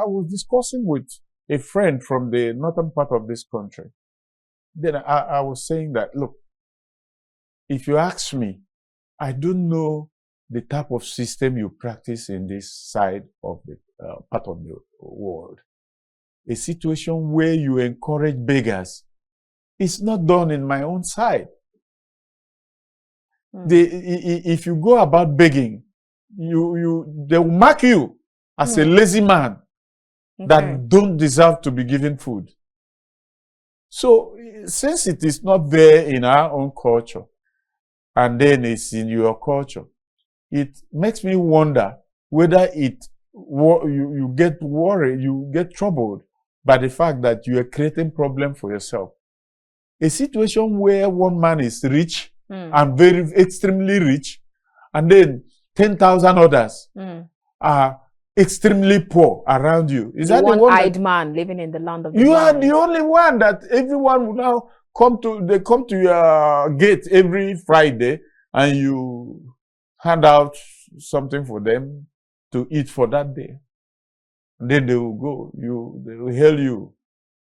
I was discussing with a friend from the northern part of this country. Then I was saying that, look, if you ask me, I don't know the type of system you practice in this side of the part of the world. A situation where you encourage beggars is not done in my own side. If you go about begging, they will mark you as a lazy man that don't deserve to be given food. So since it is not there in our own culture, and then it's in your culture, it makes me wonder whether you get worried, you get troubled by the fact that you are creating problem for yourself. A situation where one man is rich and very extremely rich, and then 10,000 others are extremely poor around you. Is that the one-eyed man living in the land of the You blind? are the only one that everyone will now come to your gate every Friday, and you hand out something for them to eat for that day. And then they will go, they will hail you,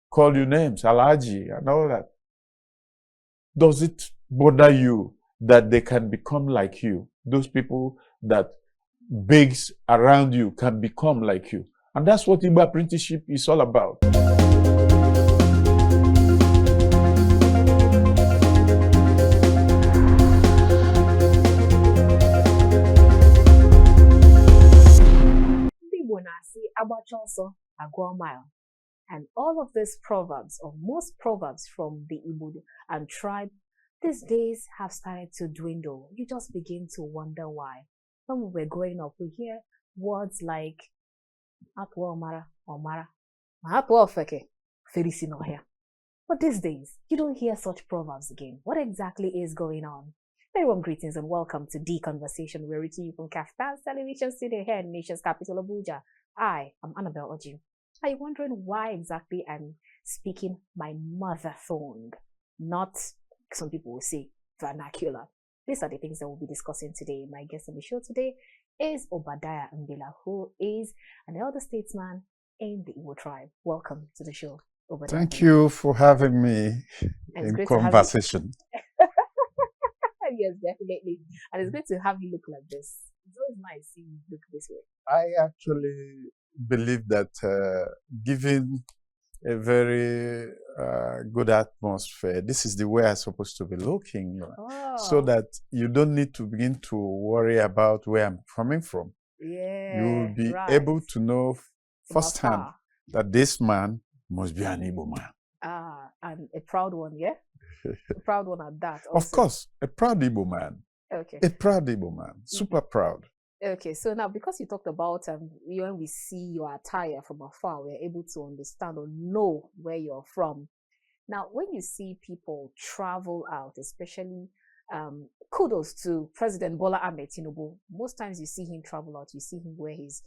call you names, Alaji, and all that. Does it bother you that they can become like you? Those people that begs around you can become like you. And that's what Igbo Apprenticeship is all about. And all of these proverbs, or most proverbs from the Igbo and tribe, these days have started to dwindle. You just begin to wonder why. When we were growing up, we hear words like Atwa Omara, Omara, Atwa Ofeke, Ferisi no here. But these days, you don't hear such proverbs again. What exactly is going on? Very warm greetings and welcome to The Conversation. We're reaching you from KAFTAN television studio here in the nation's capital, Abuja. I am Annabel Orji. Are you wondering why exactly I'm speaking my mother tongue, not, some people will say, vernacular? These are the things that we'll be discussing today. My guest on the show today is Obadiah Mbila, who is an elder statesman in the Igbo tribe. Welcome to the show, Obadiah. Thank you for having me in conversation. Yes, definitely. And it's great to have you look like this. It's always nice seeing you look this way. I actually believe that given a very good atmosphere, this is the way I'm supposed to be looking, so that you don't need to begin to worry about where I'm coming from. Yeah, you'll be able to know firsthand that this man must be an Igbo man. And a proud one, yeah? A proud one at that also. Of course, a proud Igbo man. Okay. A proud Igbo man, super proud. Okay, so now because you talked about when we see your attire from afar, we're able to understand or know where you're from. Now, when you see people travel out, especially kudos to President Bola Ahmed Tinubu. Most times you see him travel out, you see him wear his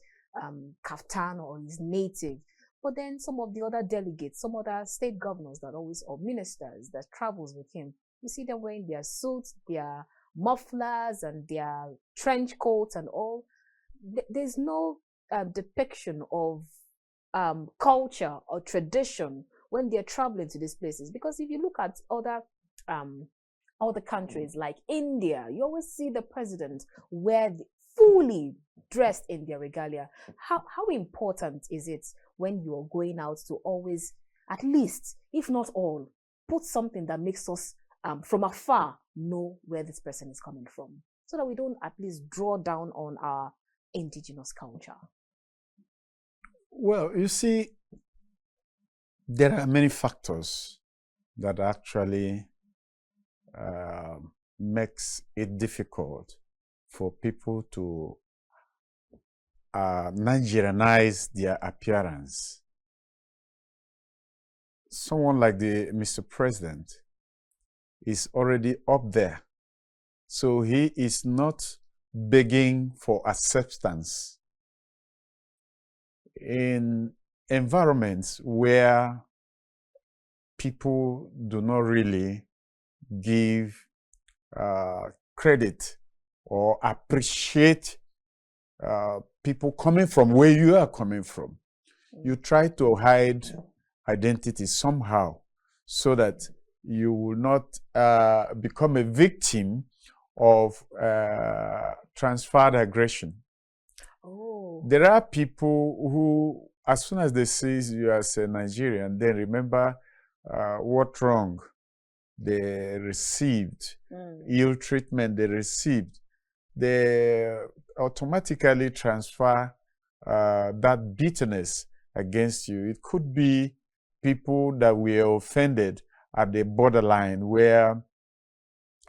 kaftan or his native. But then some of the other delegates, some other state governors that always, or ministers that travels with him, you see them wearing their suits, their mufflers and their trench coats and all. There's no depiction of culture or tradition when they're traveling to these places. Because if you look at other countries like India, you always see the president fully dressed in their regalia. How important is it when you're going out to always, at least, if not all, put something that makes us from afar know where this person is coming from, so that we don't at least draw down on our indigenous culture? Well, you see, there are many factors that actually makes it difficult for people to Nigerianize their appearance. Someone like the Mr. President is already up there. So he is not begging for acceptance in environments where people do not really give credit or appreciate people coming from where you are coming from. You try to hide identity somehow so that you will not become a victim of transferred aggression. Oh. There are people who, as soon as they see you as a Nigerian, they remember what wrong they received, ill treatment they received. They automatically transfer that bitterness against you. It could be people that were offended at the borderline where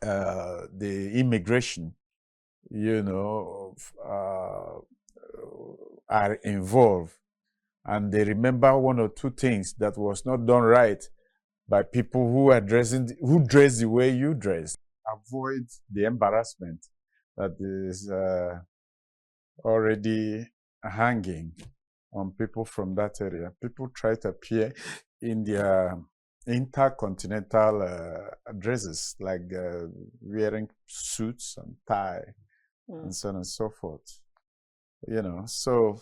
the immigration, are involved, and they remember one or two things that was not done right by people who dress the way you dress. Avoid the embarrassment that is already hanging on people from that area. People try to appear in their intercontinental dresses, like wearing suits and tie and so on and so forth. So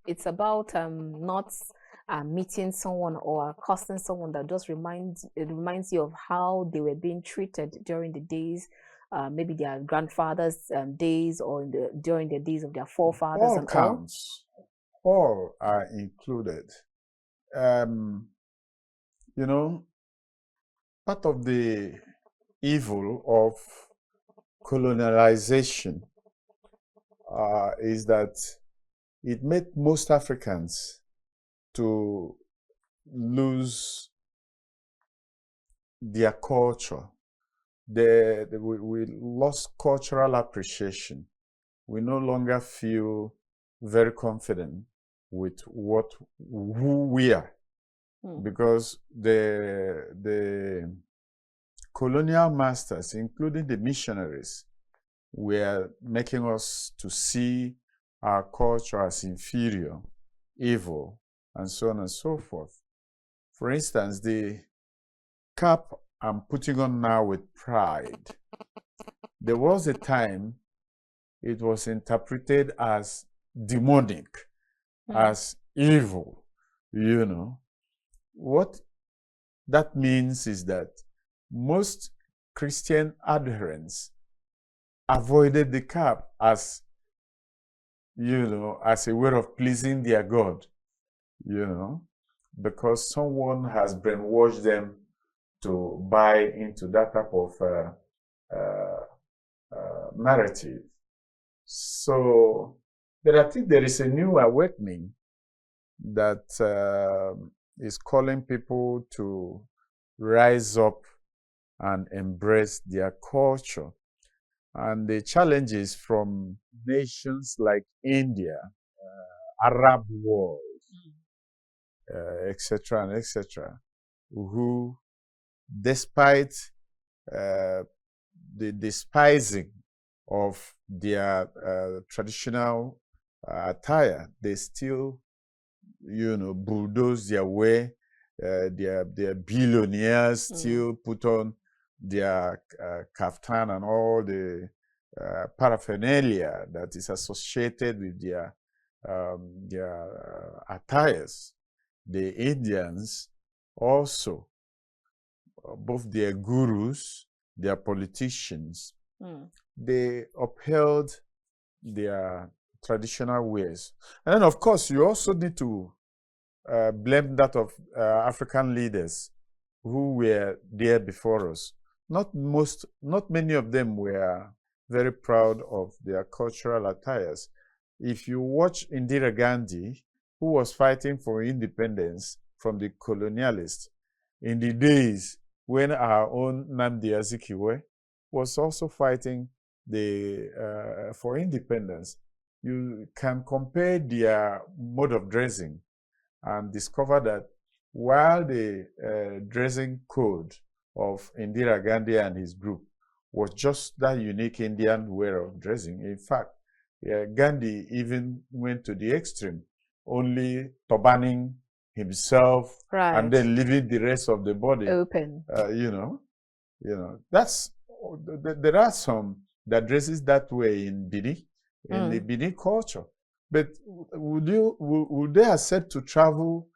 it's about not meeting someone or accosting someone that just reminds you of how they were being treated during the days, maybe their grandfathers' days, or during the days of their forefathers. All counts. All are included. Part of the evil of colonialization is that it made most Africans to lose their culture. We lost cultural appreciation. We no longer feel very confident with who we are, because the colonial masters, including the missionaries, were making us to see our culture as inferior, evil, and so on and so forth. For instance, the cap I'm putting on now with pride, there was a time it was interpreted as demonic, as evil, What that means is that most Christian adherents avoided the cap as a way of pleasing their God, because someone has brainwashed them to buy into that type of narrative. So I think there is a new awakening that is calling people to rise up and embrace their culture. And the challenges from nations like India, Arab world, etc., and etc., who, despite the despising of their traditional attire, they still, bulldoze their way. Their billionaires still put on their KAFTAN and all the paraphernalia that is associated with their attires. The Indians also, both their gurus, their politicians, they upheld their traditional ways. And then, of course, you also need to blame that of African leaders who were there before us. Not many of them were very proud of their cultural attires. If you watch Indira Gandhi, who was fighting for independence from the colonialists in the days when our own Nnamdi Azikiwe was also fighting for independence, you can compare their mode of dressing and discover that while the dressing code of Indira Gandhi and his group was just that unique Indian way of dressing, in fact, Gandhi even went to the extreme, only turbaning himself and then leaving the rest of the body open. That's there are some that dresses that way in Bini, in the Bini culture. But would they accept to travel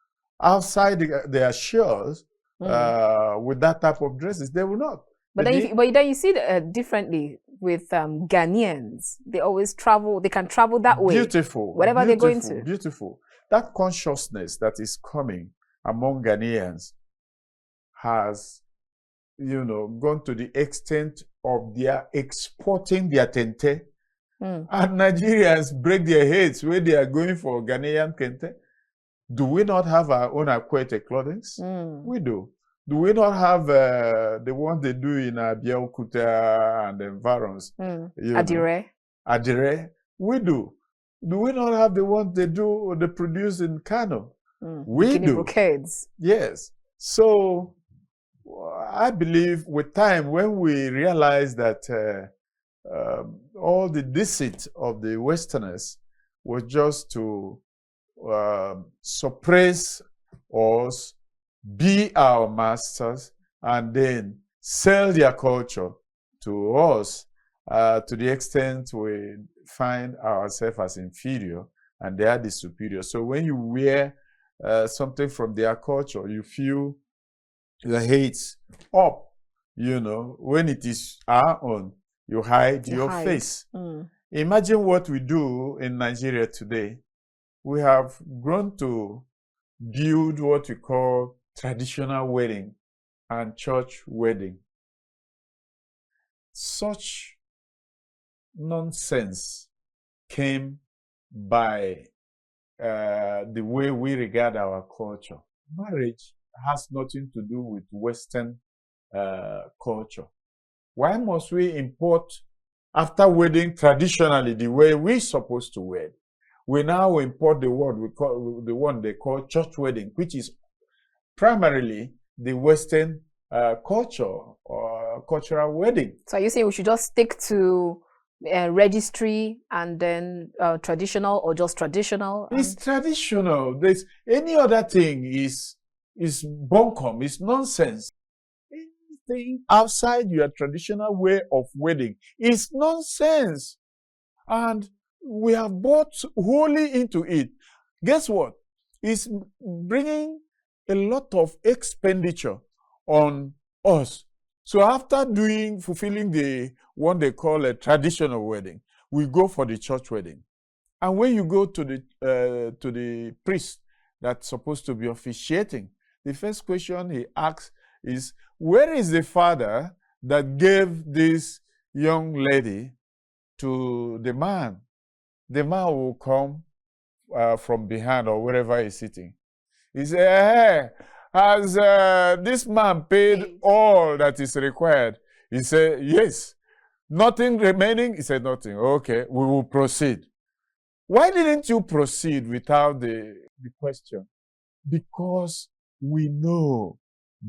outside their shores with that type of dresses? They will not. But then you see it differently with Ghanaians. They always travel. They can travel that way. Beautiful. Whatever they're going to. Beautiful. That consciousness that is coming among Ghanaians has, gone to the extent of their exporting their kente. And Nigerians break their heads when they are going for Ghanaian kente. Do we not have our own aquatic clothing? We do. Do we not have the ones they do in Abia State and the environs? Attire? We do. Do we not have the ones they produce in Kano? We do. Brocades. Yes. So I believe with time, when we realize that all the deceit of the Westerners was just to suppress us, be our masters, and then sell their culture to us to the extent we find ourselves as inferior and they are the superior. So when you wear something from their culture, you feel the hate up, when it is our own, you hide your face. Imagine what we do in Nigeria today. We have grown to build what we call traditional wedding and church wedding. Such nonsense came by the way we regard our culture. Marriage has nothing to do with Western culture. Why must we import after wedding traditionally the way we're supposed to wed? We now import the one they call church wedding, which is primarily the Western culture or cultural wedding. So are you saying we should just stick to registry and then traditional, or just traditional? It's traditional. There's any other thing is bunkum, it's nonsense. Anything outside your traditional way of wedding is nonsense. And we have bought wholly into it. Guess what? It's bringing a lot of expenditure on us. So after fulfilling the one they call a traditional wedding, we go for the church wedding. And when you go to the priest that's supposed to be officiating, the first question he asks is, where is the father that gave this young lady to the man? The man will come from behind or wherever he's sitting. He says, hey, has this man paid all that is required? He said, yes. Nothing remaining? He said, nothing. Okay, we will proceed. Why didn't you proceed without the question? Because we know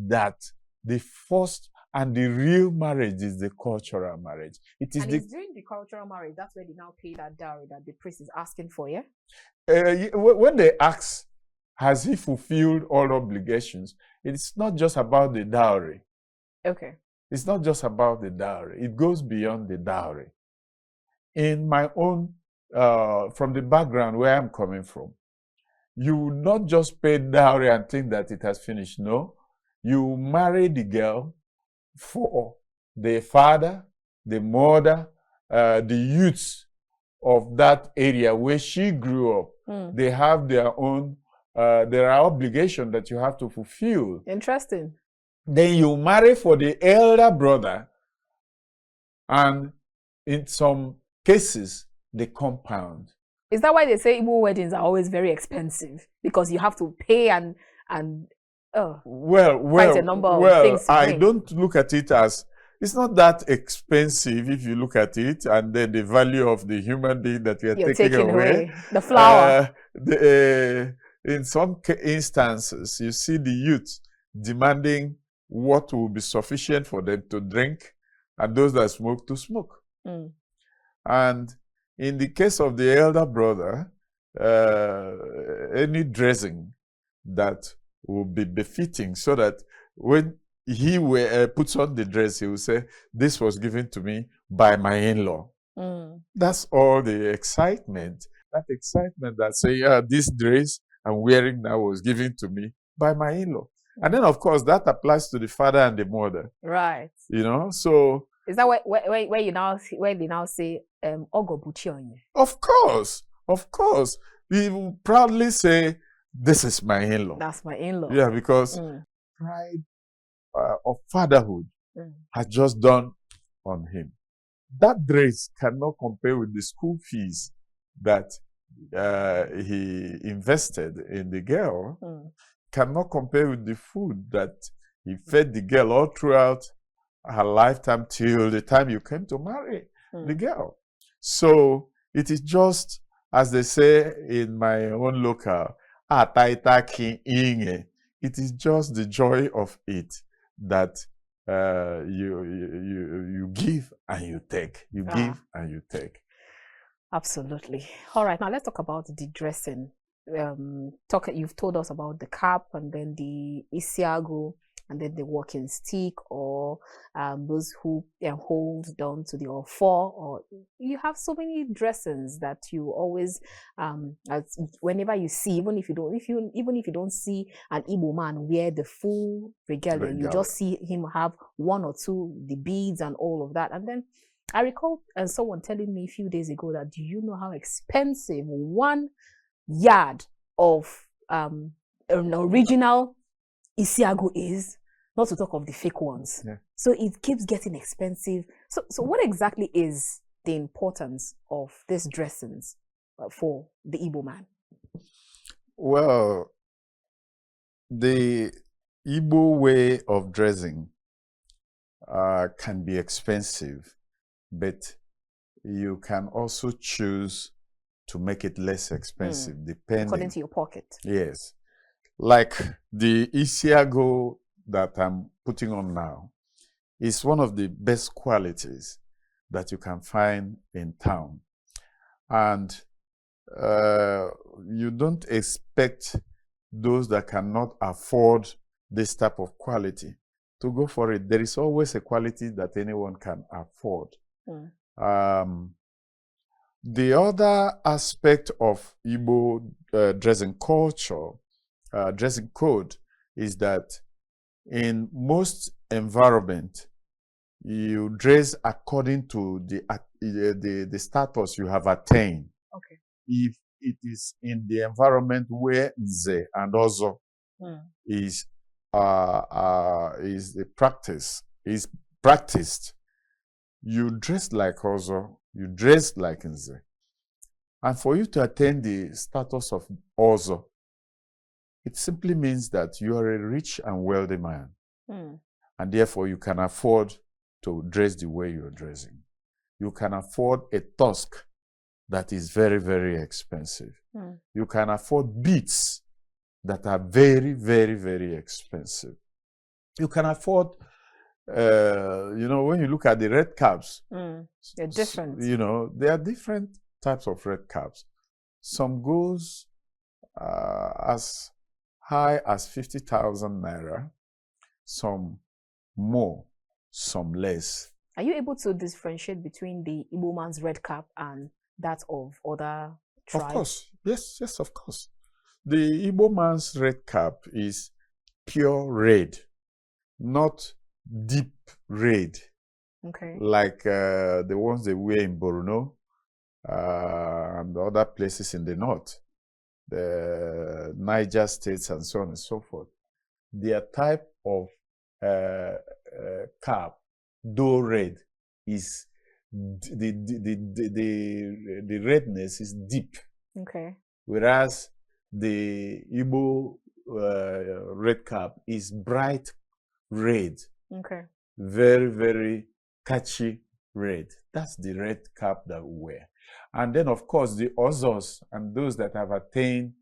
that the first and the real marriage is the cultural marriage. It's during the cultural marriage, that's where they now pay that dowry that the priest is asking for, yeah? When they ask, has he fulfilled all obligations? It's not just about the dowry. Okay. It's not just about the dowry. It goes beyond the dowry. In my own, from the background where I'm coming from, you will not just pay dowry and think that it has finished. No. You marry the girl for the father, the mother, the youths of that area where she grew up. They have their own, there are obligations that you have to fulfill. Interesting. Then you marry for the elder brother, and in some cases, the compound. Is that why they say Igbo weddings are always very expensive? Because you have to pay and quite a number of things. I don't look at it as, it's not that expensive if you look at it, and then the value of the human being that we are taking away. The flower. In some instances, you see the youth demanding what will be sufficient for them to drink, and those that smoke to smoke. And in the case of the elder brother, any dressing that will be befitting, so that when he puts on the dress, he will say, this was given to me by my in-law. That's all the excitement. That excitement that say, yeah, this dress I'm wearing now was given to me by my in-law. And then, of course, that applies to the father and the mother. Right. You know, so. Is that where you now where they now say Ogo Buchi on you? Of course. We will proudly say, this is my in-law. That's my in-law. Yeah, because pride of fatherhood has just done on him. That dress cannot compare with the school fees that he invested in the girl, cannot compare with the food that he fed the girl all throughout her lifetime till the time you came to marry the girl. So it is just, as they say in my own local, it is just the joy of it that you give and you take. You give and you take. Absolutely. All right, now let's talk about the dressing. You've told us about the cap and then the isiago and then the walking stick, or those who hold down to the ofo, or you have so many dressings that you always whenever you see, even if you don't see an Igbo man wear the full regalia, you just see him have one or two, the beads and all of that. And then I recall someone telling me a few days ago that, do you know how expensive 1 yard of an original isiago is? Not to talk of the fake ones. Yeah. So it keeps getting expensive. So what exactly is the importance of these dressings for the Igbo man? Well, the Igbo way of dressing can be expensive, but you can also choose to make it less expensive, depending. According to your pocket. Yes. Like the isiago that I'm putting on now is one of the best qualities that you can find in town. And you don't expect those that cannot afford this type of quality to go for it. There is always a quality that anyone can afford. The other aspect of Igbo dressing culture, dressing code, is that in most environment, you dress according to the status you have attained. Okay. If it is in the environment where Nze and Ozo is practiced, you dress like Ozo, you dress like Nze. And for you to attain the status of Ozo, it simply means that you are a rich and wealthy man. And therefore, you can afford to dress the way you're dressing. You can afford a tusk that is very, very expensive. You can afford beads that are very, very, very expensive. You can afford, when you look at the red caps, they're different. There are different types of red caps. Some goes as high as 50,000 naira, some more, some less. Are you able to differentiate between the Igbo man's red cap and that of other tribes? Of course. Yes, of course. The Igbo man's red cap is pure red, not deep red. Okay. Like the ones they wear in Borno and other places in the north, the Niger states and so on and so forth. Their type of cap, though red, is the redness is deep. Okay. Whereas the Igbo red cap is bright red. Okay. Very, very catchy red. That's the red cap that we wear. And then, of course, the Ozos and those that have attained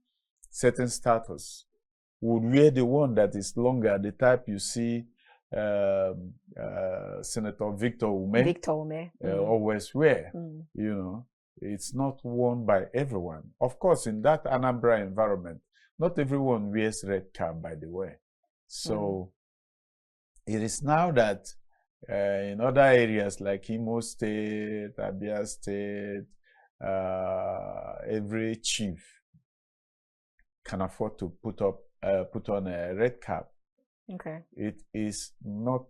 certain status would wear the one that is longer, the type you see Senator Victor Ume always wear. It's not worn by everyone. Of course, in that Anambra environment, not everyone wears red cap, by the way. So it is now that in other areas like Imo State, Abia State, every chief can afford to put on a red cap. Okay. It is not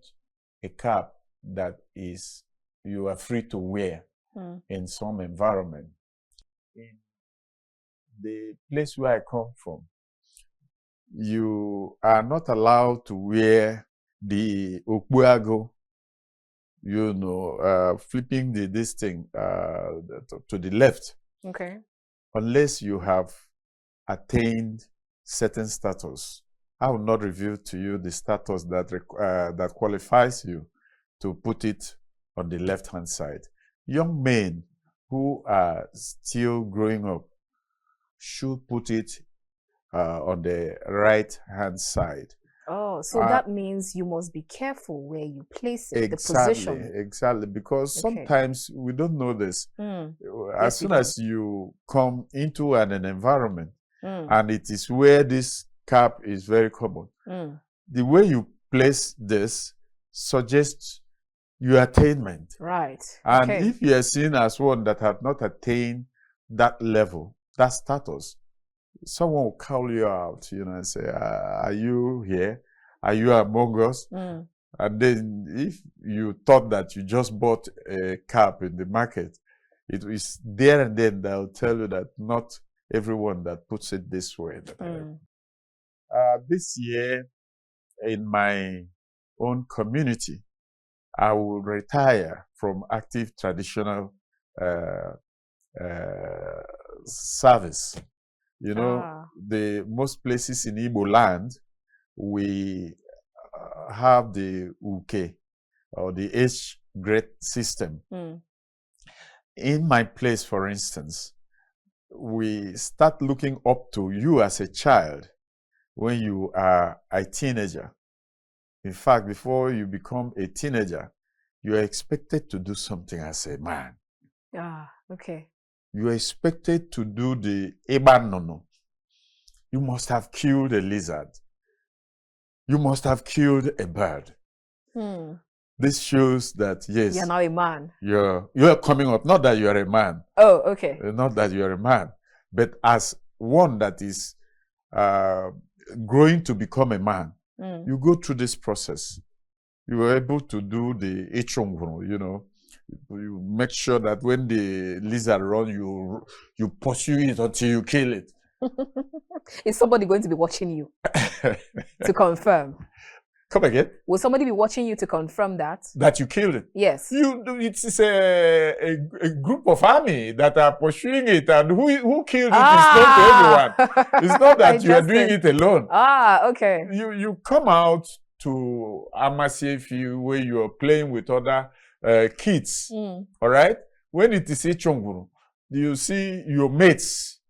a cap that you are free to wear in some environment. In the place where I come from, you are not allowed to wear the okbuago, flipping this thing to the left. Okay. Unless you have attained certain status. I will not reveal to you the status that qualifies you to put it on the left-hand side. Young men who are still growing up should put it on the right-hand side. Oh, so that means you must be careful where you place it, the position. Exactly, because sometimes we don't know this. As soon as you come into an environment, and it is where this cap is very common, the way you place this suggests your attainment. Right. And if you are seen as one that have not attained that level, that status, someone will call you out, and say, are you here? Are you among us? And then if you thought that you just bought a cap in the market, it is there and then they'll tell you that not everyone that puts it this way. This year, in my own community, I will retire from active traditional service. The most places in Igbo land, we have the uke, or the age grade system. In my place, for instance, we start looking up to you as a child when you are a teenager. In fact, before you become a teenager, you are expected to do something as a man. Okay. You are expected to do the ebanono. You must have killed a lizard. You must have killed a bird. This shows that, yes, you're now a man. You're coming up. Not that you are a man. Oh, okay. Not that you are a man, but as one that is growing to become a man, you go through this process. You are able to do the echongro, you make sure that when the lizard runs, you pursue it until you kill it. Is somebody going to be watching you to confirm? Come again? Will somebody be watching you to confirm that? That you killed it? Yes. It's a group of army that are pursuing it, and who killed it is known to everyone. It's not that you are doing it alone. Okay. You come out to Amasefi where you are playing with other kids. All right? When it is Ichonguru, you see your mates,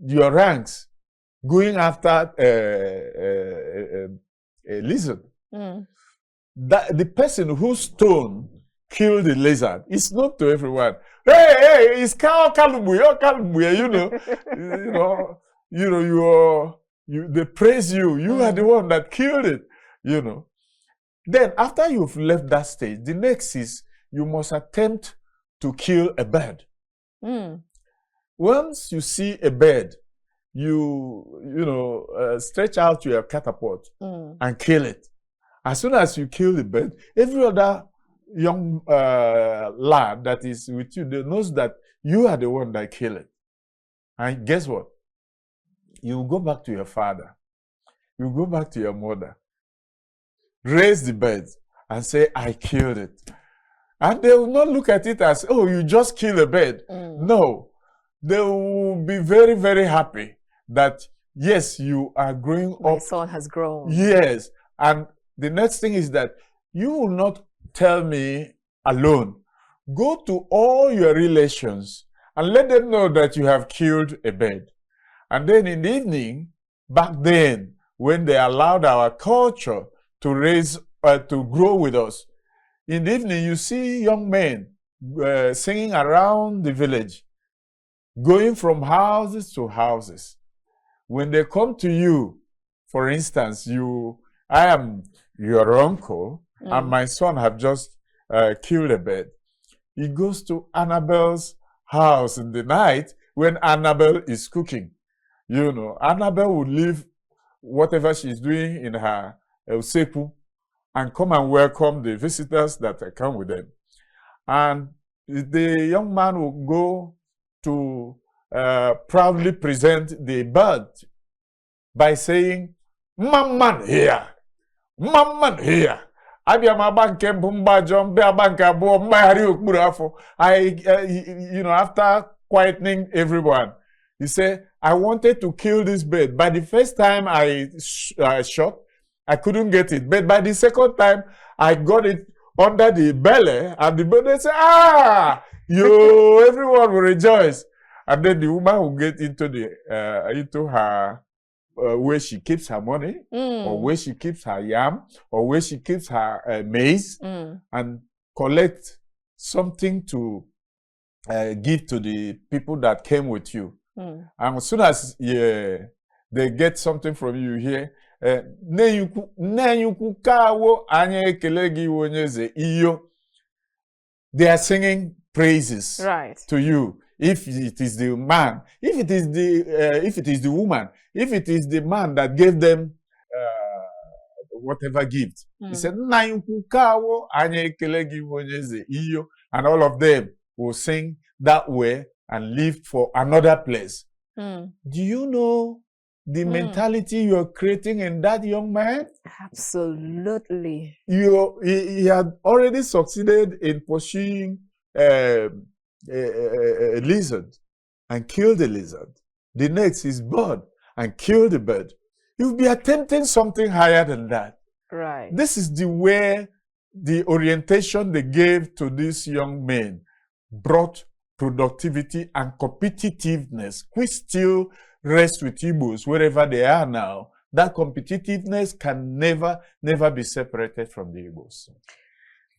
your ranks, going after a lizard. That the person whose stone killed the lizard is not to everyone. Hey, it's Kalumbuya, they praise you. You are the one that killed it. Then after you've left that stage, the next is you must attempt to kill a bird. Once you see a bird, you stretch out your catapult and kill it. As soon as you kill the bird, every other young lad that is with you, they knows that you are the one that killed it. And guess what? You go back to your father. You go back to your mother. Raise the bird and say, I killed it. And they will not look at it as, oh, you just killed a bird. No. They will be very, very happy that, yes, you are growing up. My son has grown. Yes. And the next thing is that you will not tell me alone. Go to all your relations and let them know that you have killed a bird. And then in the evening, back then, when they allowed our culture to to grow with us, in the evening you see young men singing around the village, going from houses to houses. When they come to you, for instance, I am your uncle, and my son have just killed a bird. He goes to Annabel's house in the night when Annabel is cooking. You know, Annabel would leave whatever she's doing in her sepu and come and welcome the visitors that come with them. And the young man will go to proudly present the bird by saying, "Mamman here, Mamman here." Abia mabanke bumba jombe abanka bo mbari okpuru afọ. You know, after quietening everyone, he said, "I wanted to kill this bird. By the first time I shot, I couldn't get it. But by the second time, I got it under the belly, and the bird said, 'Ah, yo!' Everyone will rejoice." And then the woman will get into her where she keeps her money, or where she keeps her yam, or where she keeps her maize, and collect something to give to the people that came with you. And as soon as they get something from you here, they are singing praises to you. If it is the man, if it is the woman, if it is the man that gave them whatever gift, he said, and all of them will sing that way and leave for another place. Do you know the mentality you are creating in that young man? Absolutely. He had already succeeded in pursuing a lizard and killed the lizard. The next is bird and kill the bird. You'll be attempting something higher than that. Right. This is the way the orientation they gave to these young men brought productivity and competitiveness, which still rests with Igbos wherever they are now. That competitiveness can never be separated from the Igbos.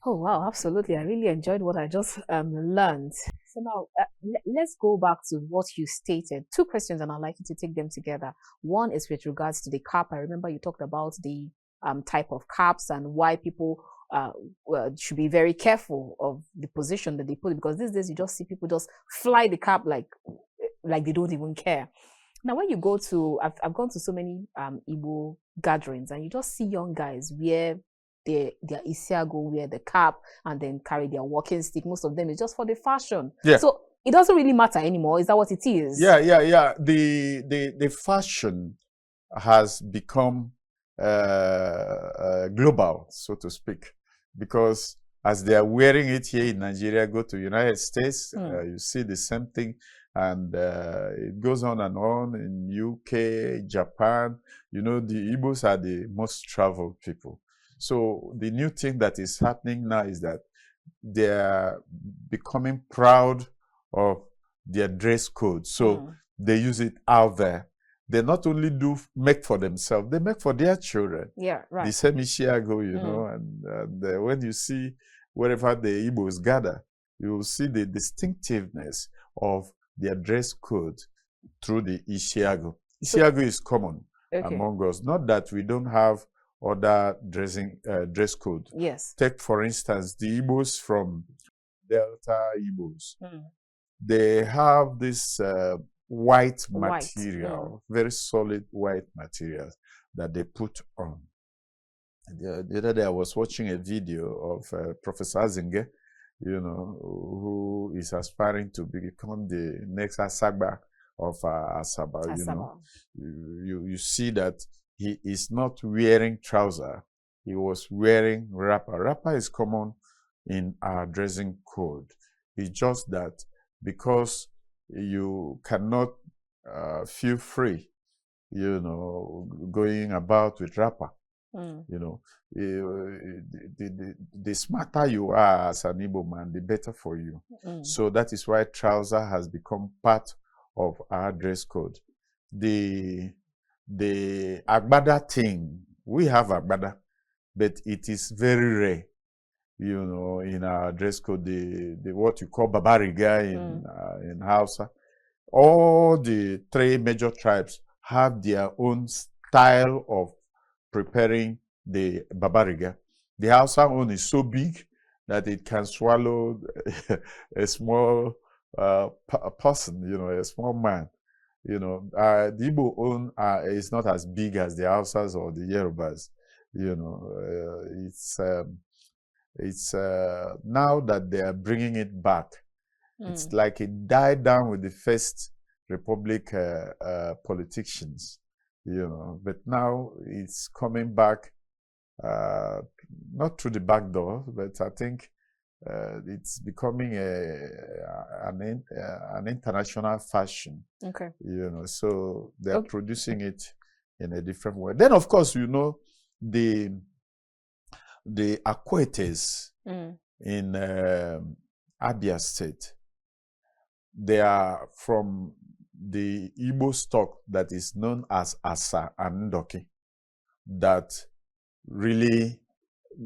Oh, wow, absolutely. I really enjoyed what I just learned. So now, let's go back to what you stated. Two questions, and I'd like you to take them together. One is with regards to the cap. I remember you talked about the type of caps and why people should be very careful of the position that they put it, because these days you just see people just fly the cap like they don't even care. Now, when you go to, I've gone to so many Igbo gatherings, and you just see young guys wear their isiago, wear the cap, and then carry their walking stick. Most of them is just for the fashion. Yeah. So it doesn't really matter anymore. Is that what it is? Yeah. The fashion has become global, so to speak, because as they are wearing it here in Nigeria, go to United States, you see the same thing, and it goes on and on in UK, Japan. You know, the Igbos are the most traveled people. So the new thing that is happening now is that they are becoming proud of their dress code. So they use it out there. They not only make for themselves, they make for their children. Yeah, right. The same Ishiago, you know, and when you see wherever the Igbos gather, you will see the distinctiveness of their dress code through the Ishiago. Ishiago is common among us. Not that we don't have other dress code. Yes. Take, for instance, the Igbos from Delta Igbos. They have this white material, very solid white material that they put on. The other day I was watching a video of Professor Azinge, you know, who is aspiring to become the next Asaba of Asaba. You know, you see that he is not wearing trouser. He was wearing wrapper. Wrapper is common in our dressing code. It's just that because you cannot feel free, you know, going about with wrapper. You know, the smarter you are as an Igbo man, the better for you. So that is why trouser has become part of our dress code. The agbada thing, we have agbada, but it is very rare, you know, in our dress code. The what you call babariga in Hausa. All the three major tribes have their own style of preparing the babariga. The Hausa one is so big that it can swallow a small person, a small man. The Igbo own is not as big as the Hausas or the Yorubas. It's now that they are bringing it back. It's like it died down with the first Republic politicians, but now it's coming back, not through the back door, but I think it's becoming an international fashion. Okay. So they're producing it in a different way. Then, of course, the Akwetes in Abia State, they are from the Igbo stock that is known as Asa and Ndoki, that really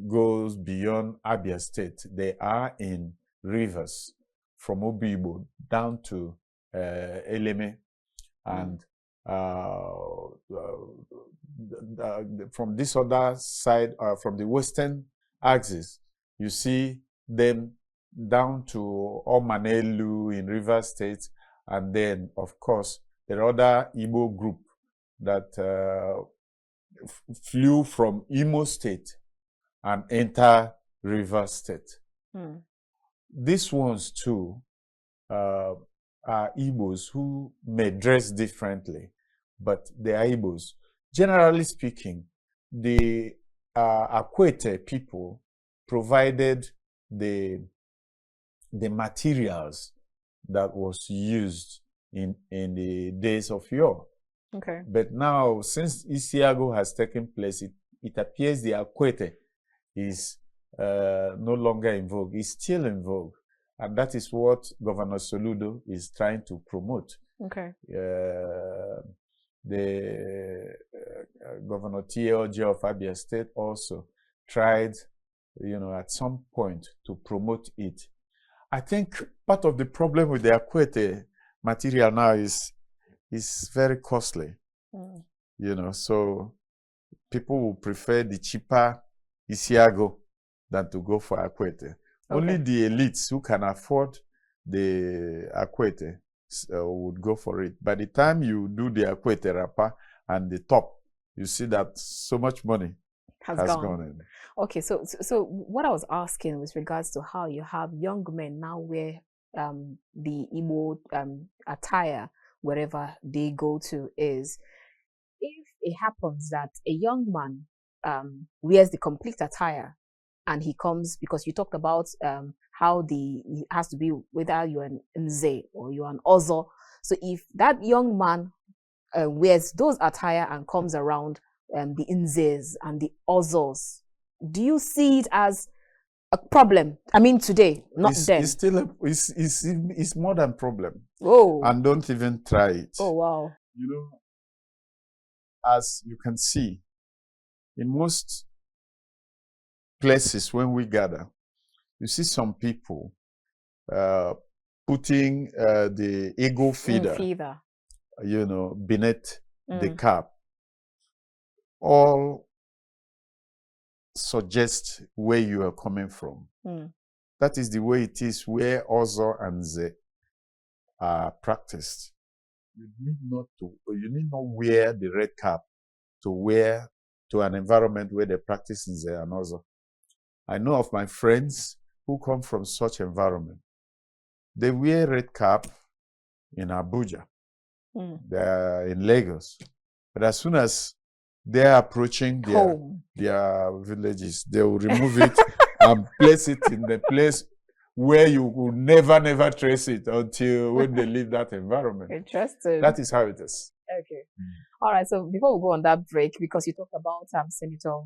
goes beyond Abia State. They are in rivers from Obibo down to Eleme, and from this other side, from the western axis, you see them down to Omanelu in River State, and then, of course, the other Igbo group that flew from Imo State and enter River State. These ones too are Igbos who may dress differently, but they are Igbos. Generally speaking, the Akwete people provided the materials that was used in the days of yore. Okay. But now, since Isiago has taken place, it appears the Akwete is no longer in vogue. It's still in vogue. And that is what Governor Soludo is trying to promote. Okay. The Governor Orji of Abia State also tried, at some point to promote it. I think part of the problem with the Akwete material now is very costly. So people will prefer the cheaper Isiago than to go for Akwete. Only the elites who can afford the Akwete would go for it. By the time you do the Akwete wrapper and the top, you see that so much money has gone in. Okay, so what I was asking with regards to how you have young men now wear the Igbo attire wherever they go to, is if it happens that a young man wears the complete attire and he comes, because you talked about how it has to be whether you're an Nze or you're an Ozo. So if that young man wears those attire and comes around the Nzes and the Ozos, do you see it as a problem? I mean, today, not then. It's still it's more than problem. Oh. And don't even try it. Oh, wow. As you can see, in most places when we gather, you see some people putting the ego feeder, beneath the cap. All suggest where you are coming from. That is the way it is where Ozo and Ze are practiced. You need not wear the red cap to wear to an environment where they practice Ze and Ozo. I know of my friends who come from such environment. They wear red cap in Abuja. They are in Lagos. But as soon as they are approaching their villages, they will remove it and place it in the place where you will never trace it until when they leave that environment. Interesting. That is how it is. Okay. All right. So before we go on that break, because you talked about Senator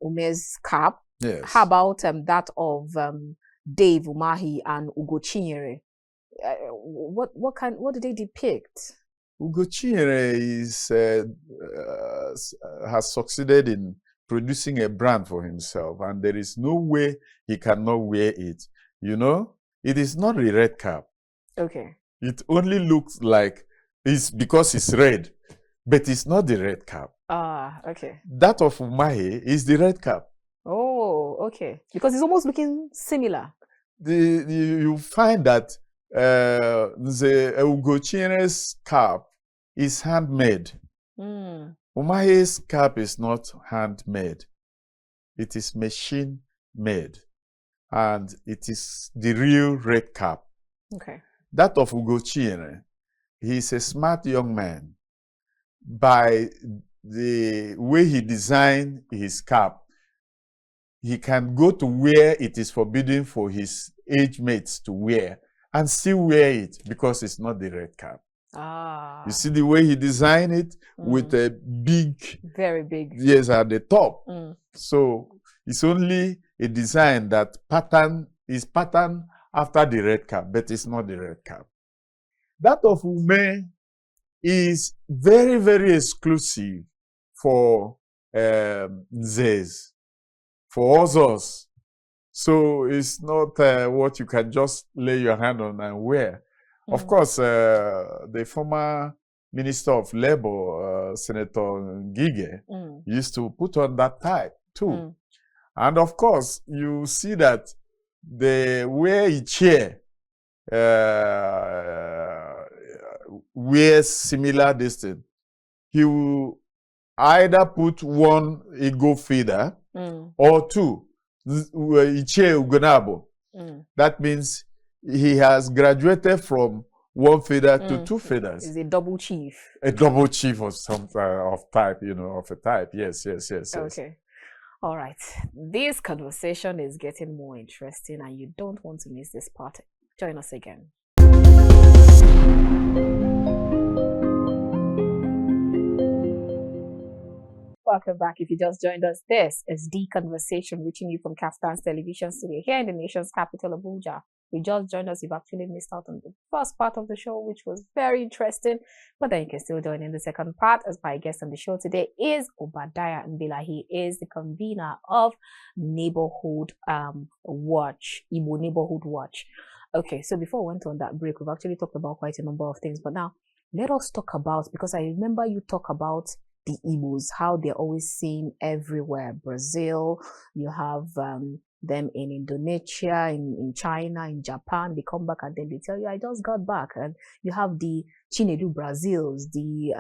Ume's cap, yes. How about that of Dave Umahi and Ugochinyere? What do they depict? Ugochinyere has succeeded in producing a brand for himself, and there is no way he cannot wear it. It is not a red cap. Okay. It only looks like it's because it's red, but it's not the red cap. Ah, okay. That of Umahi is the red cap. Oh, okay. Because it's almost looking similar. You find that the Ugochine's cap is handmade. Umahe's cap is not handmade. It is machine made. And it is the real red cap. Okay. That of Ugochine, he is a smart young man. By the way he designed his cap, he can go to where it is forbidden for his age mates to wear and still wear it because it's not the red cap. You see the way he designed it with a big, very big, yes, at the top. So it's only a design that is patterned after the red cap, but it's not the red cap. That of Ume is very, very exclusive for Nzes, for others. So it's not what you can just lay your hand on and wear. Of course, the former Minister of Labor, Senator Ngige, used to put on that tie too. And of course, you see that the way he chair wears similar distance. He will either put one ego feeder or two. That means he has graduated from one feather to two feathers. Is a double chief. A double chief of some of type, of a type. Yes. Okay. All right. This conversation is getting more interesting and you don't want to miss this part. Join us again. Welcome back. If you just joined us, this is The Conversation, reaching you from KAFTAN's television studio here in the nation's capital, Abuja. If you just joined us, you've actually missed out on the first part of the show, which was very interesting. But then you can still join in the second part, as my guest on the show today is Obadiah Mbila. He is the convener of Neighborhood Watch, Igbo Neighborhood Watch. Okay, so before we went on that break, we've actually talked about quite a number of things. But now, let us talk about, because I remember you talk about the Igbos, how they're always seen everywhere. Brazil, you have them in Indonesia, in China, in Japan. They come back and then they tell you, I just got back. And you have the Chinedu Brazils, the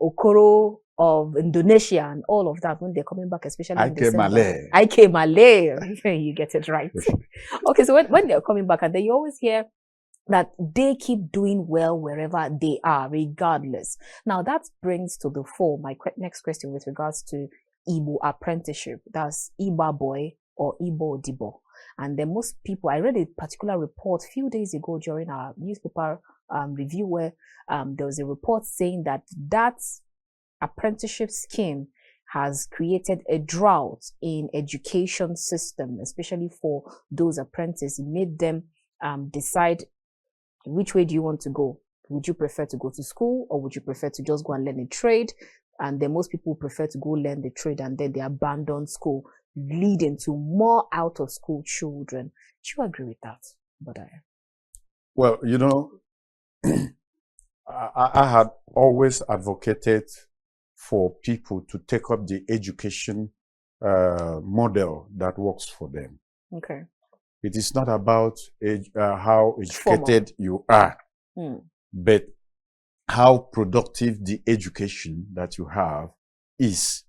Okoro of Indonesia and all of that when they're coming back, especially in December. Ike Malay. You get it right. Okay, so when they're coming back and then you always hear that they keep doing well wherever they are, regardless. Now, that brings to the fore my next question with regards to Igbo apprenticeship. That's Igba Boi or Igbo Dibo. And then most people, I read a particular report a few days ago during our newspaper review where there was a report saying that apprenticeship scheme has created a drought in education system, especially for those apprentices. It made them decide, which way do you want to go? Would you prefer to go to school or would you prefer to just go and learn a trade? And then most people prefer to go learn the trade and then they abandon school, leading to more out of school children. Do you agree with that, Obadiah? Well, I had always advocated for people to take up the education model that works for them. Okay. It is not about how educated you are, but how productive the education that you have is.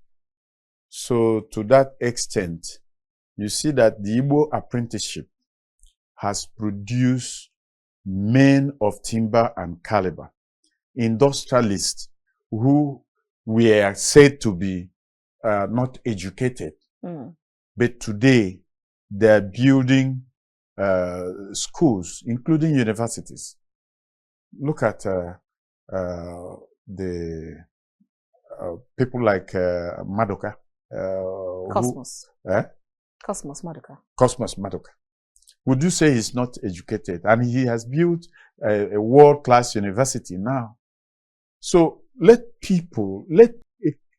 So to that extent, you see that the Igbo apprenticeship has produced men of timber and caliber, industrialists who were said to be not educated, but today they're building schools, including universities. Look at the people like Madoka. Cosmos. Cosmos Madoka. Cosmos Madoka. Would you say he's not educated? And he has built a world-class university now. So let people, let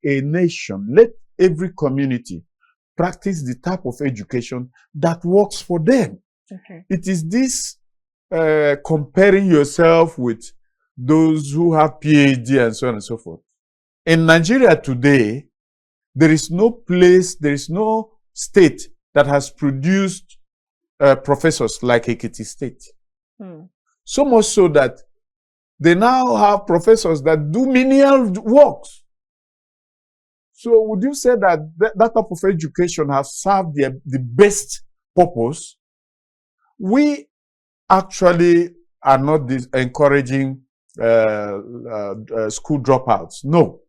a nation, let every community practice the type of education that works for them. Okay. It is this comparing yourself with those who have PhD and so on and so forth. In Nigeria today, there is no place, there is no state that has produced professors like Ekiti State. So much so that they now have professors that do menial works. So would you say that that type of education has served the best purpose? We actually are not encouraging school dropouts. No.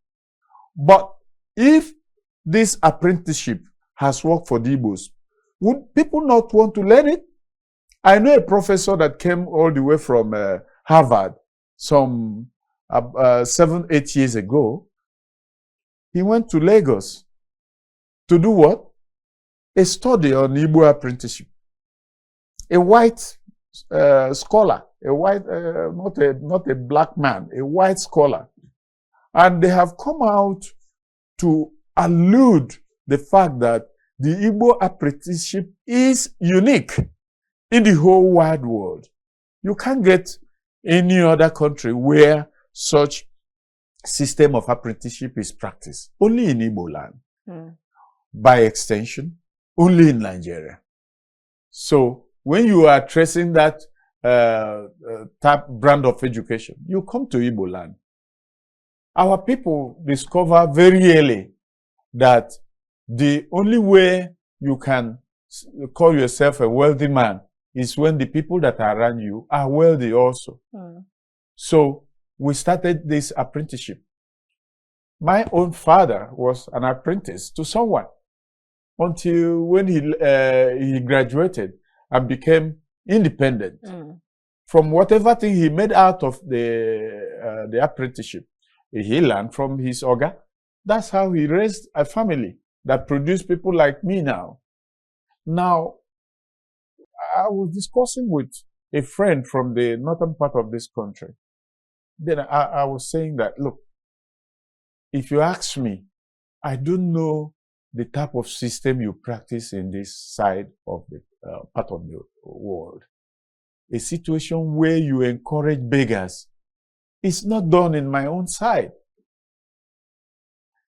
But if this apprenticeship has worked for the Igbos, would people not want to learn it? I know a professor that came all the way from Harvard some 7-8 years ago. He went to Lagos to do what? A study on Igbo apprenticeship. A white scholar, a white, not a black man, a white scholar. And they have come out to allude the fact that the Igbo apprenticeship is unique in the whole wide world. You can't get any other country where such system of apprenticeship is practiced. Only in Igbo land. By extension, only in Nigeria. So when you are tracing that type brand of education, you come to Igbo land. Our people discover very early that the only way you can call yourself a wealthy man is when the people that are around you are wealthy also. So we started this apprenticeship. My own father was an apprentice to someone until when he graduated and became independent from whatever thing he made out of the apprenticeship. He learned from his oga. That's how he raised a family that produced people like me now. Now, I was discussing with a friend from the northern part of this country. Then I was saying that, look, if you ask me, I don't know the type of system you practice in this side of the part of the world. A situation where you encourage beggars is not done in my own side.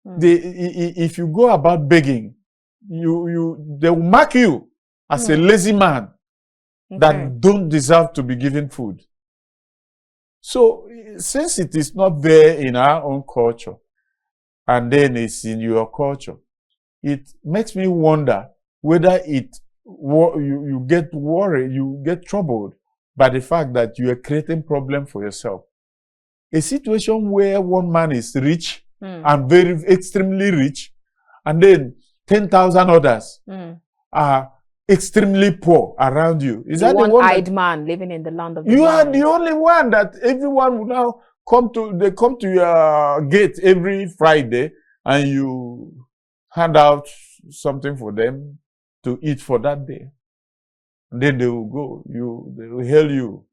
If you go about begging, they will mark you as a lazy man that don't deserve to be given food. So since it is not there in our own culture, and then it's in your culture, it makes me wonder whether you get worried, you get troubled by the fact that you are creating problem for yourself. A situation where one man is rich and very extremely rich, and then 10,000 others are extremely poor around you. Is that the one-eyed man living in the land of the You are the only one that everyone will now come to your gate every Friday, and you hand out something for them to eat for that day. And then they will go. They will hail you,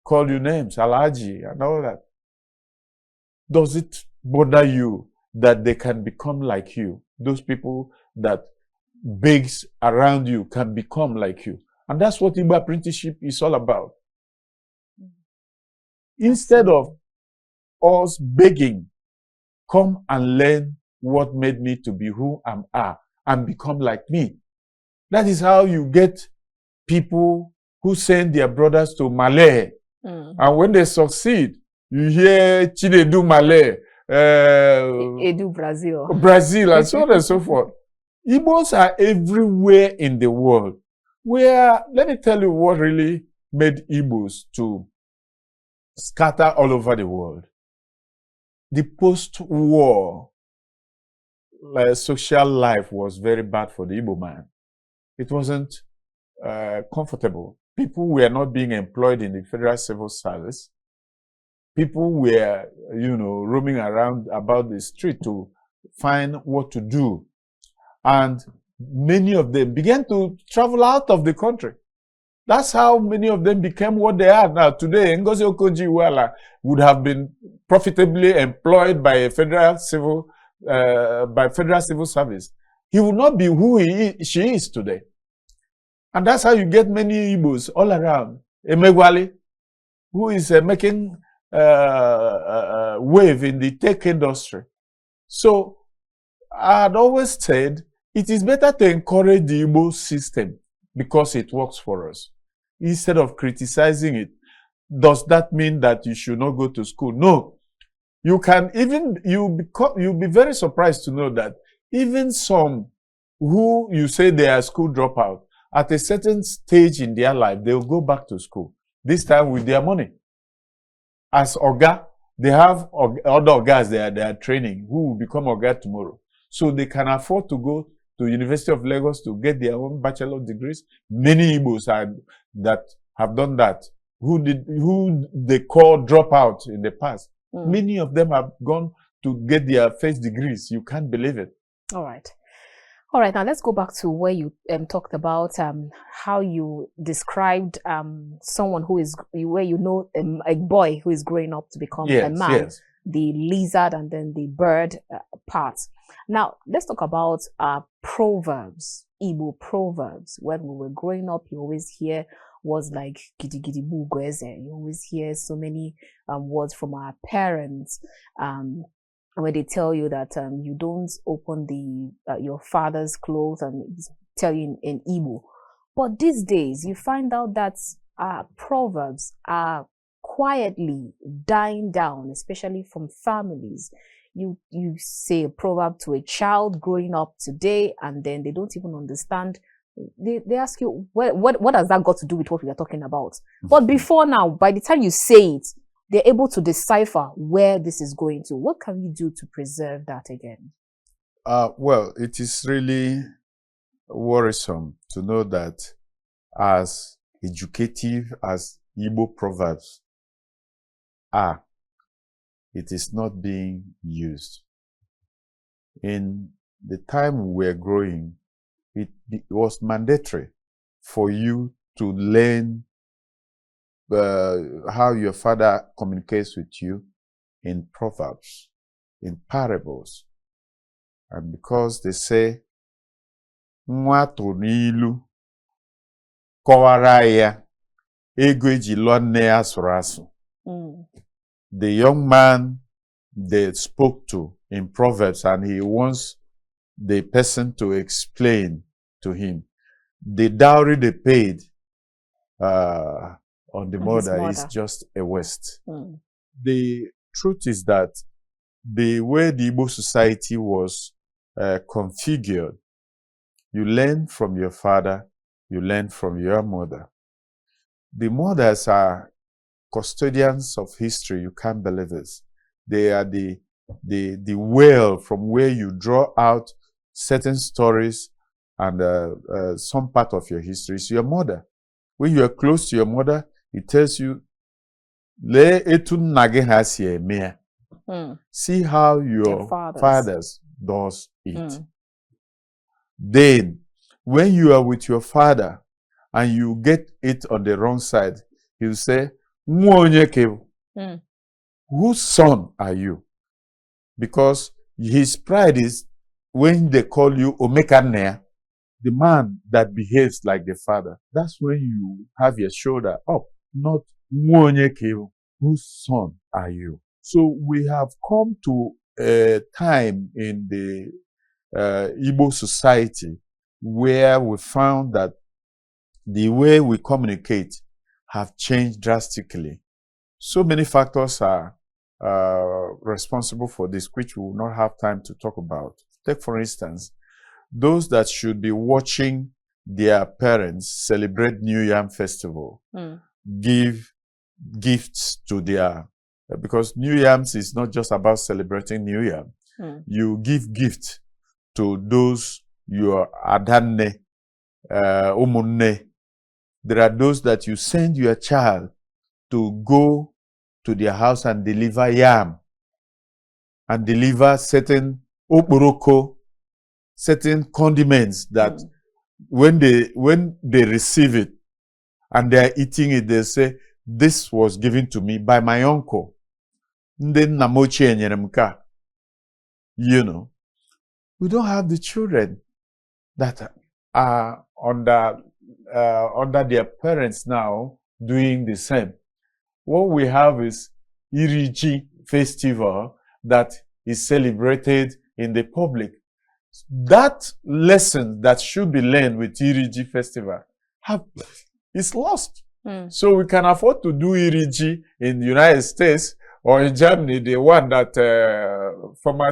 call you names, Alaji, and all that. Does it bother you that they can become like you? Those people that begs around you can become like you. And that's what Igbo apprenticeship is all about. Instead of us begging, come and learn what made me to be who I am and become like me. That is how you get people who send their brothers to Malay. And when they succeed, you hear Chinedu Malay, Edu Brazil. Brazil, and so on and so forth. Igbos are everywhere in the world. Let me tell you what really made Igbos to scatter all over the world. The post-war social life was very bad for the Igbo man. It wasn't comfortable. People were not being employed in the federal civil service. People were, roaming around about the street to find what to do. And many of them began to travel out of the country. That's how many of them became what they are now. Today, Ngozi Okonjo-Iweala would have been profitably employed by federal civil service. He would not be who she is today. And that's how you get many Igbos all around. Emegwali, who is making wave in the tech industry. So I had always said it is better to encourage the Igbo system because it works for us. instead of criticizing it. Does that mean that you should not go to school? No. You can even, you'll be very surprised to know that even some who you say they are school dropout, at a certain stage in their life, they'll go back to school, this time with their money. As Oga, they have other Ogas they are training who will become Oga tomorrow. So they can afford to go to University of Lagos to get their own bachelor degrees. Many Igbos that have done that, who they call dropout in the past. Many of them have gone to get their first degrees. You can't believe it. All right. All right, now let's go back to where you talked about how you described someone who is, where you know a boy who is growing up to become a man, yes. The lizard and then the bird parts. Now, let's talk about Proverbs, Igbo Proverbs. When we were growing up, you always hear words like gidi gidi bu gweze. You always hear so many words from our parents. Where they tell you that you don't open your father's clothes, and tell you in Igbo. But these days, you find out that proverbs are quietly dying down, especially from families. You say a proverb to a child growing up today, and then they don't even understand. They ask you, what has that got to do with what we are talking about? But before now, by the time you say it, they're able to decipher where this is going to. What can we do to preserve that again? Well, it is really worrisome to know that as educative as Igbo proverbs are, it is not being used. In the time we were growing, it was mandatory for you to learn how your father communicates with you in proverbs, in parables. And because they say, nwa tụrụ n'ilu kọwara ya ego eji lụọ nne ya asụrụ asụ. The young man they spoke to in Proverbs, and he wants the person to explain to him the dowry they paid on the mother is just a waste. The truth is that the way the Igbo society was configured, you learn from your father, you learn from your mother. The mothers are custodians of history. You can't believe this. They are the well from where you draw out certain stories and some part of your history. It's your mother. When you are close to your mother, it tells you, see how your fathers does it. Then, when you are with your father and you get it on the wrong side, he'll say, whose son are you? Because his pride is when they call you Omekanea, the man that behaves like the father. That's when you have your shoulder up, not whose son are you? So we have come to a time in the Igbo society where we found that the way we communicate have changed drastically. So many factors are responsible for this, which we will not have time to talk about. Take, for instance, those that should be watching their parents celebrate New Yam Festival, give gifts to their, because New Yams is not just about celebrating New Yam. You give gifts to those your adanne, umunne. There are those that you send your child to go to their house and deliver yam, and deliver certain oporoko, certain condiments that when they receive it and they are eating it, they say, this was given to me by my uncle. You know, we don't have the children that are under their parents now doing the same. What we have is Iriji festival that is celebrated in the public. That lesson that should be learned with Iriji festival is lost. So we can afford to do Iriji in the United States or in Germany, the one that former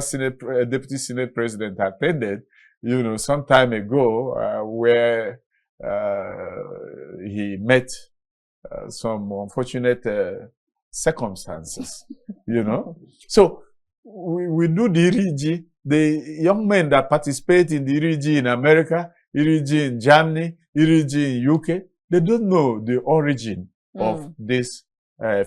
Deputy Senate President attended, you know, some time ago, where he met some unfortunate circumstances, you know. So we do the Iriji. The young men that participate in the Iriji in America, Iriji in Germany, Iriji in UK, they don't know the origin of these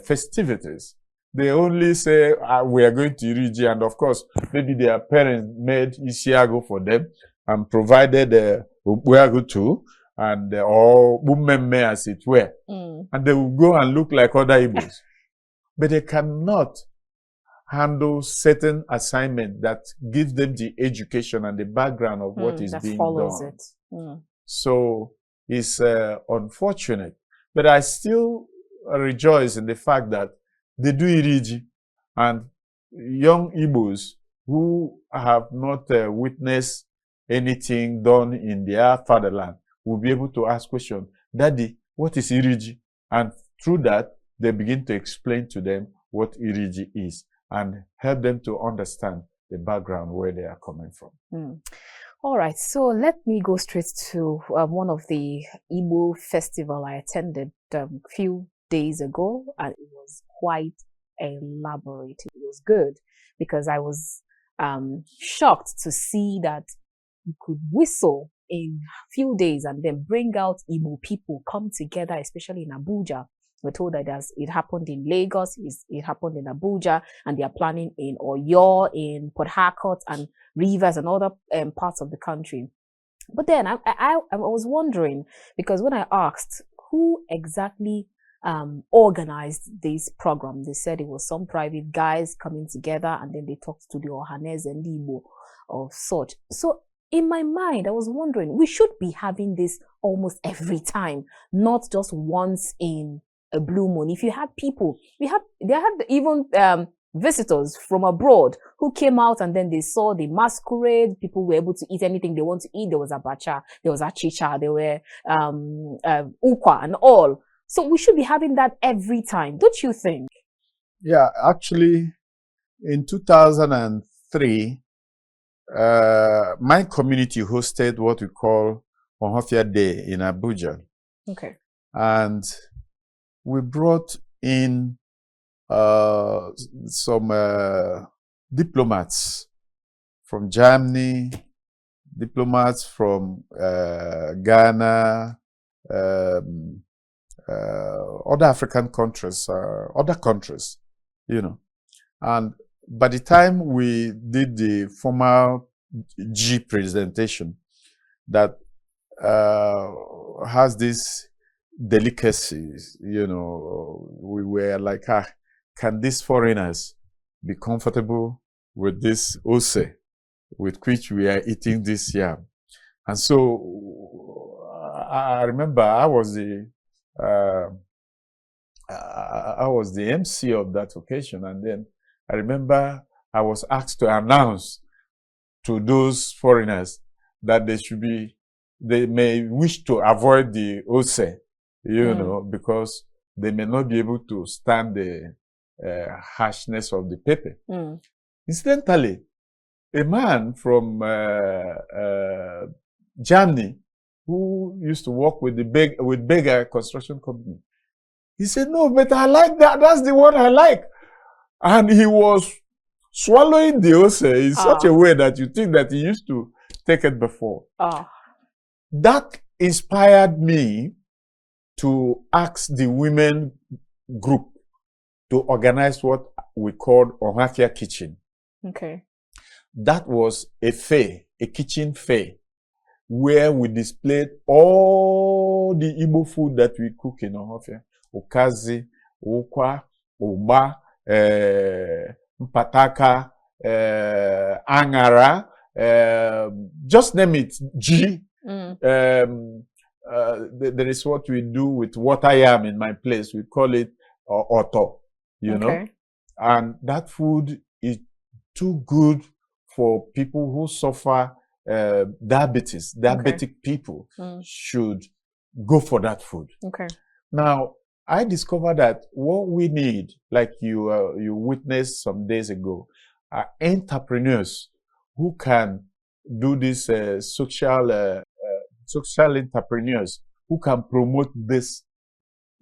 festivities. They only say, we are going to Iriji, and of course, maybe their parents made Isiago for them and provided Ubuago too, and or Umemme as it were. And they will go and look like other Igbos. But they cannot handle certain assignment that gives them the education and the background of what is being done. So it's unfortunate. But I still rejoice in the fact that they do Iriji, and young Igbos who have not witnessed anything done in their fatherland will be able to ask questions. Daddy, what is Iriji? And through that, they begin to explain to them what Iriji is and help them to understand the background where they are coming from. All right, so let me go straight to one of the Igbo festival I attended a few days ago, and it was quite elaborate. It was good because I was shocked to see that you could whistle in a few days and then bring out Igbo people come together, especially in Abuja. We're told that it happened in Lagos, it happened in Abuja, and they are planning in Oyo, in Port Harcourt, and Rivers, and other parts of the country. But then I was wondering, because when I asked who exactly organized this program, they said it was some private guys coming together, and then they talked to the Ohanes and Igbo of such. So in my mind, I was wondering, we should be having this almost every time, not just once in a blue moon. If you had people, they had even visitors from abroad who came out, and then they saw the masquerade. People were able to eat anything they want to eat. There was abacha, there was achicha, there were ukwa and all. So we should be having that every time, don't you think? Yeah, actually, in 2003, my community hosted what we call Ohofia Day in Abuja. Okay. And we brought in some diplomats from Germany, diplomats from Ghana, other African countries, other countries, you know. And by the time we did the formal G presentation that has these delicacies, you know, we were like, can these foreigners be comfortable with this ose with which we are eating this yam? And so I remember I was the MC of that occasion, and then I remember I was asked to announce to those foreigners that they may wish to avoid the ose, you know, because they may not be able to stand the harshness of the pepper. Incidentally, a man from Germany who used to work with Beggar Construction Company, he said, "No, but I like that. That's the one I like." And he was swallowing the ose in such a way that you think that he used to take it before. That inspired me to ask the women group to organize what we called Ohafia Kitchen. Okay. That was a fair, a kitchen fair, where we displayed all the Igbo food that we cook in Ohafia. Okazi, ukwa, uba, mpataka, angara, just name it, G. There is what we do with water yam in my place. We call it oto, you know. And that food is too good for people who suffer diabetes. Diabetic people should go for that food. Now, I discovered that what we need, like you witnessed some days ago, are entrepreneurs who can do this social entrepreneurs who can promote this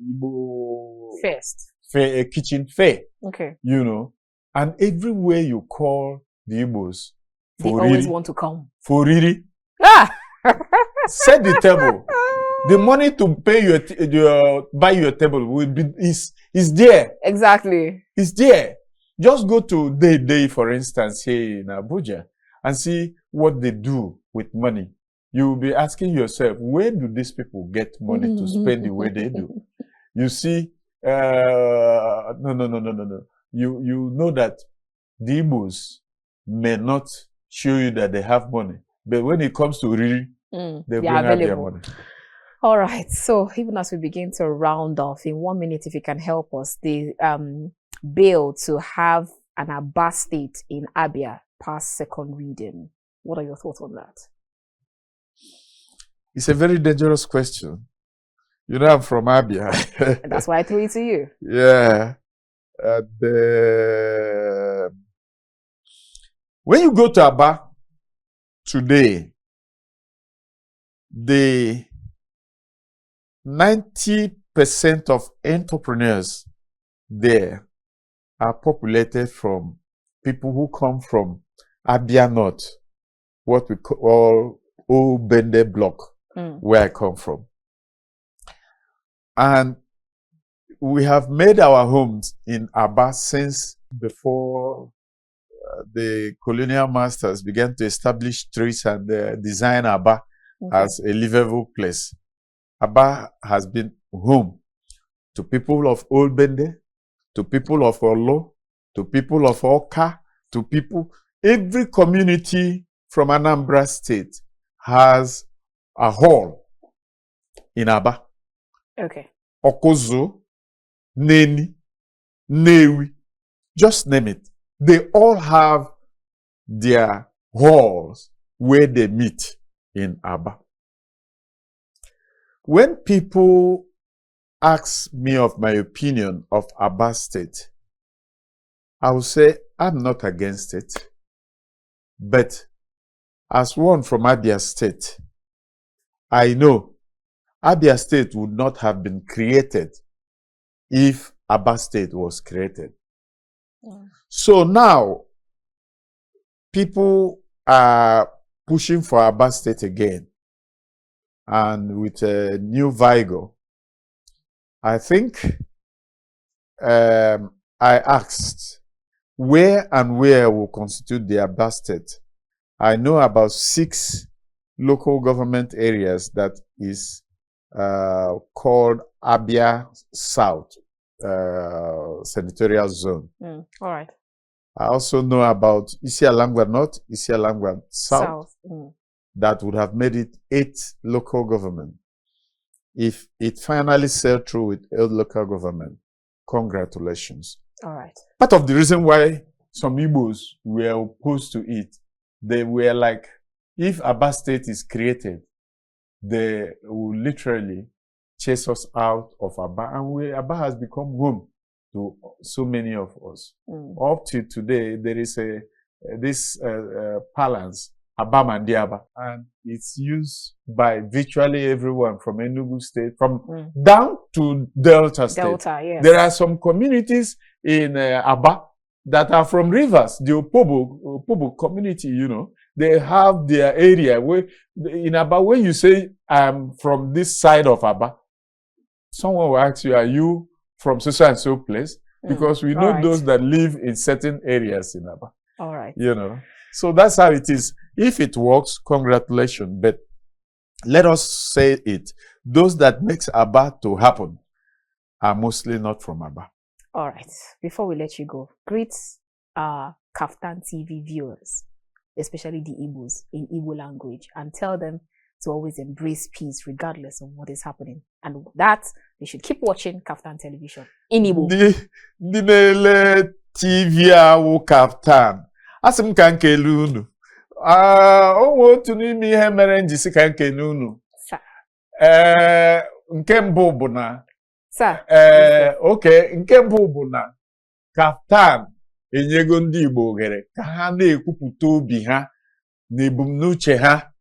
Igbo First. fair, kitchen fair, Okay. you know. And everywhere you call the Igbos, They always want to come. for Riri, Ah! set the table. The money to pay buy your table will be is there. Exactly. It's there. Just go to Day, for instance, here in Abuja, and see what they do with money. You will be asking yourself, where do these people get money to spend the way they do? You see, no. You know that the Igbos may not show you that they have money, but when it comes to Riri, they bring out their money. All right. So even as we begin to round off, in 1 minute, if you can help us, the bill to have an Abia State in Abia pass second reading. What are your thoughts on that? It's a very dangerous question. You know, I'm from Abia. That's why I threw it to you. Yeah. When you go to Abia today, the 90% of entrepreneurs there are populated from people who come from Abia North, what we call Old Bende Block, where I come from. And we have made our homes in Abia since before the colonial masters began to establish streets and design Abia as a livable place. Abia has been home to people of Old Bende, to people of Olo, to people of Oka, to people. Every community from Anambra State has a hall in Abia. Okay. Okozo, Neni, Newi, just name it. They all have their halls where they meet in Abia. When people ask me of my opinion of Abia State, I will say I'm not against it. But as one from Abia State, I know Abia State would not have been created if Abia State was created. So now, people are pushing for Abia State again. And with a new vigor, I think I asked where and where will constitute the Abia State. I know about 6 local government areas that is called Abia South Senatorial Zone. All right. I also know about Isialangwa North, Isialangwa South. That would have made it 8 local government. If it finally sailed through with 8 local government, congratulations. All right. Part of the reason why some Igbos were opposed to it, they were like, if Abia State is created, they will literally chase us out of Abia, and Abia has become home to so many of us. Up to today, there is this balance, Abia Mandiaba, and it's used by virtually everyone from Enugu State, from down to Delta State. Delta, yes. There are some communities in Abia that are from rivers, the Opobo community, you know. They have their area where in Abia, when you say I'm from this side of Abia, someone will ask you, are you from so and so place? Because we know those that live in certain areas in Abia. All right. You know. So that's how it is. If it works, congratulations. But let us say it. Those that makes Abia to happen are mostly not from Abia. All right. Before we let you go, greet our KAFTAN TV viewers, especially the Igbos, in Igbo language, and tell them to always embrace peace regardless of what is happening. And that, they should keep watching KAFTAN television in Igbo. The TV awu KAFTAN. Asim ka nkele unu. Onwe otu n'ime ihe mere njisi ka nkele unu. Nke mbụ bụ na Sir. Okay, nke mbụ bụ na KAFTAN enyego ndị Igbo ohere ka ha na-ekwupụta obi ha na ebumnuche ha.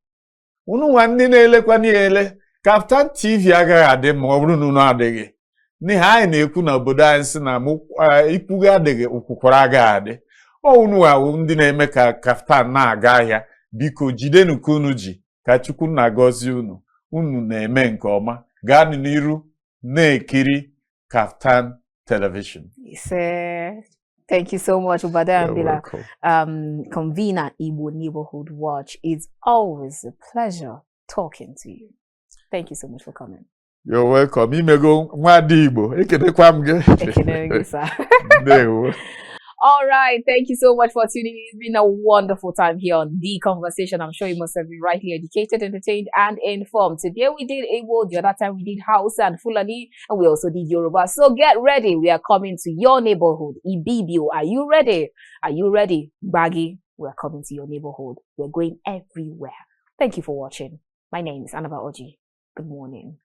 Unu nwa ndị na-elekwa ele KAFTAN TV agaghị adị ma ọ bụrụ na unu adịghị. N'ihi anyị na-ekwu na obodo anyị sị na ikwughị adịghị ụkwụkwara agaghị adị. Unu ahụ ndị na-eme ka KAFTAN na-aga ahịa, biko jidenu ka unu ji, ka Chukwu na-agọzi unu. Unu na-eme nke ọma. Gaanụ n'iru na-ekiri KAFTAN television. Thank you so much, Obadiah Mbila. Convener Igbo Neighborhood Watch. It's always a pleasure talking to you. Thank you so much for coming. You're welcome. Imego nwadi Igbo. Ekenekwa m gị. Ekenekwa, sir. Ndewo. All right, thank you so much for tuning in. It's been a wonderful time here on The Conversation. I'm sure you must have been rightly educated, entertained, and informed. Today we did Igbo, the other time we did Hausa and Fulani, and we also did Yoruba. So get ready. We are coming to your neighborhood. Ibibio, are you ready? Are you ready? Baggy, we are coming to your neighborhood. We're going everywhere. Thank you for watching. My name is Annabel Orji. Good morning.